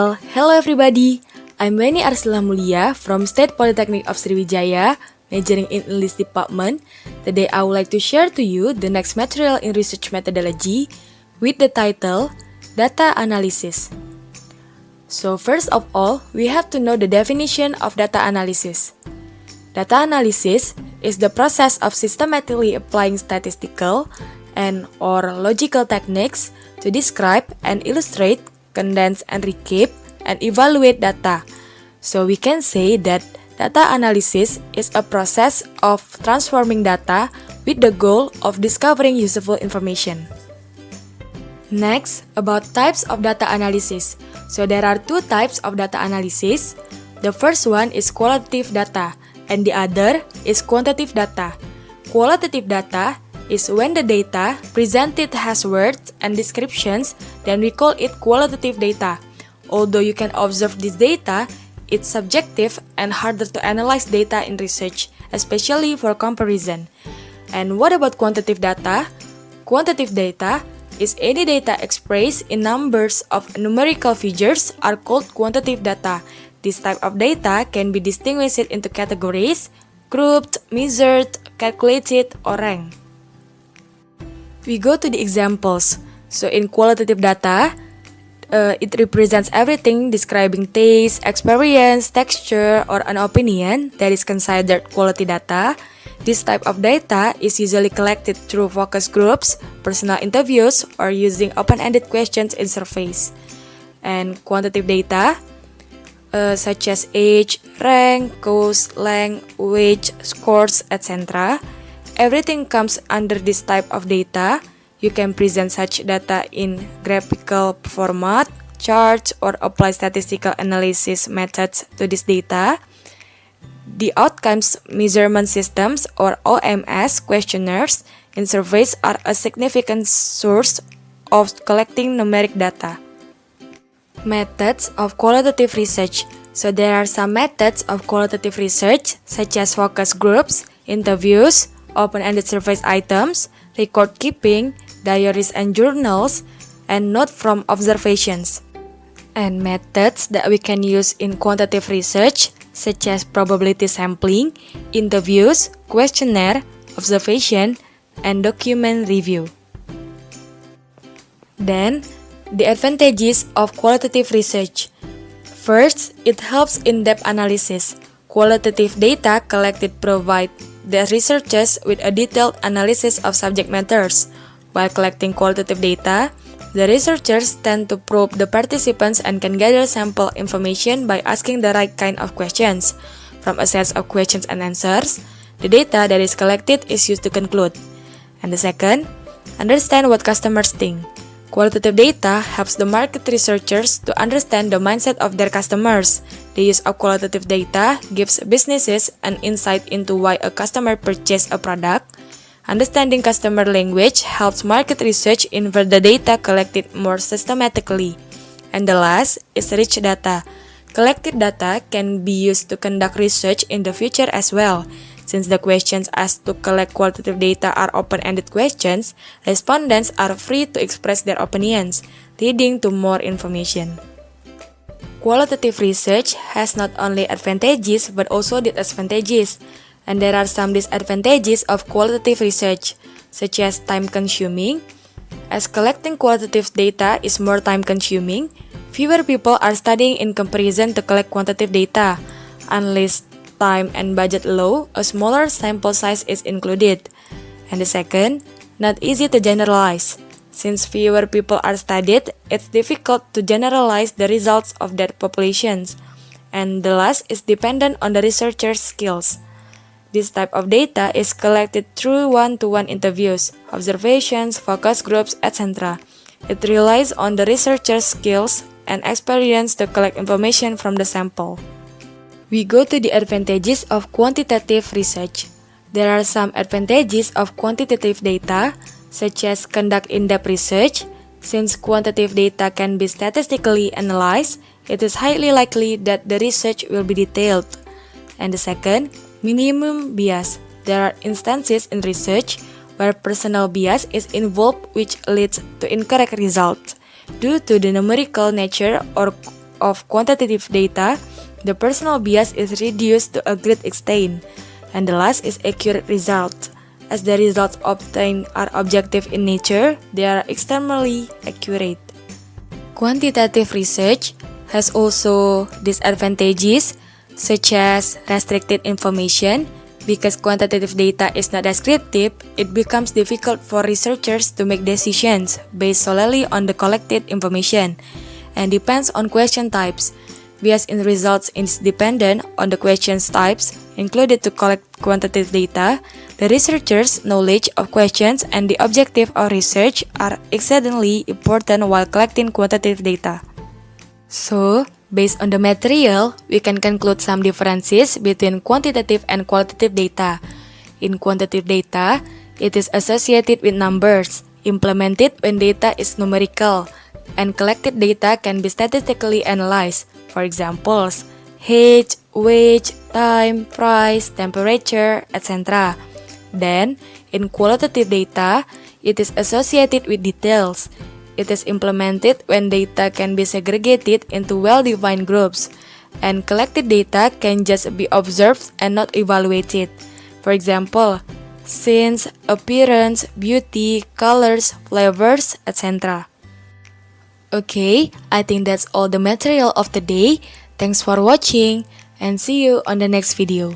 Well, hello everybody. I'm Weni Arsila Mulia from State Polytechnic of Sriwijaya, majoring in English Department. Today I would like to share to you the next material in research methodology with the title Data Analysis. So first of all, we have to know the definition of data analysis. Data analysis is the process of systematically applying statistical and or logical techniques to describe and illustrate, condense and recap, and evaluate data. So we can say that data analysis is a process of transforming data with the goal of discovering useful information. Next, about types of data analysis. So there are two types of data analysis. The first one is qualitative data, and the other is quantitative data. Qualitative data is when the data presented has words and descriptions, then we call it qualitative data. Although you can observe this data, it's subjective and harder to analyze data in research, especially for comparison. And what about quantitative data? Quantitative data is any data expressed in numbers of numerical figures are called quantitative data. This type of data can be distinguished into categories, grouped, measured, calculated, or ranked. We go to the examples. So in qualitative data, it represents everything describing taste, experience, texture, or an opinion that is considered quality data. This type of data is usually collected through focus groups, personal interviews, or using open-ended questions in surveys. And quantitative data, such as age, rank, cost, length, wage, scores, etc. Everything comes under this type of data. You can present such data in graphical format, charts, or apply statistical analysis methods to this data. The outcomes measurement systems or OMS questionnaires in surveys are a significant source of collecting numeric data. Methods of qualitative research. So there are some methods of qualitative research such as focus groups, interviews, open-ended surveys items, record keeping, diaries and journals, and note from observations. And methods that we can use in quantitative research such as probability sampling, interviews, questionnaire, observation, and document review. Then, the advantages of qualitative research. First, it helps in-depth analysis. Qualitative data collected provide the researchers with a detailed analysis of subject matters. While collecting qualitative data, the researchers tend to probe the participants and can gather sample information by asking the right kind of questions. From a set of questions and answers, the data that is collected is used to conclude. And the second, understand what customers think. Qualitative data helps the market researchers to understand the mindset of their customers. The use of qualitative data gives businesses an insight into why a customer purchased a product. Understanding customer language helps market research invert the data collected more systematically. And the last is rich data. Collected data can be used to conduct research in the future as well. Since the questions asked to collect qualitative data are open-ended questions, respondents are free to express their opinions, leading to more information. Qualitative research has not only advantages but also disadvantages. And there are some disadvantages of qualitative research, such as time-consuming. As collecting qualitative data is more time-consuming, fewer people are studying in comparison to collect quantitative data. Unless time and budget low, a smaller sample size is included. And the second, not easy to generalize. Since fewer people are studied, it's difficult to generalize the results of their populations. And the last is dependent on the researcher's skills. This type of data is collected through one-to-one interviews, observations, focus groups, etc. It relies on the researcher's skills and experience to collect information from the sample. We go to the advantages of quantitative research. There are some advantages of quantitative data, such as conduct in-depth research. Since quantitative data can be statistically analyzed, it is highly likely that the research will be detailed. And the second, minimum bias. There are instances in research where personal bias is involved which leads to incorrect results due to the numerical nature or of quantitative data, the personal bias is reduced to a great extent. And the last is accurate results. As the results obtained are objective in nature, they are extremely accurate. Quantitative research has also disadvantages, such as restricted information. Because quantitative data is not descriptive, it becomes difficult for researchers to make decisions based solely on the collected information, and depends on question types. Bias in results is dependent on the question types included to collect quantitative data. The researcher's knowledge of questions and the objective of research are exceedingly important while collecting quantitative data. So, based on the material, we can conclude some differences between quantitative and qualitative data. In quantitative data, it is associated with numbers, implemented when data is numerical, and collected data can be statistically analyzed. For examples, age, wage, time, price, temperature, etc. Then, in qualitative data, it is associated with details. It is implemented when data can be segregated into well-defined groups, and collected data can just be observed and not evaluated. For example, scenes, appearance, beauty, colors, flavors, etc. Okay, I think that's all the material of the day. Thanks for watching, and see you on the next video.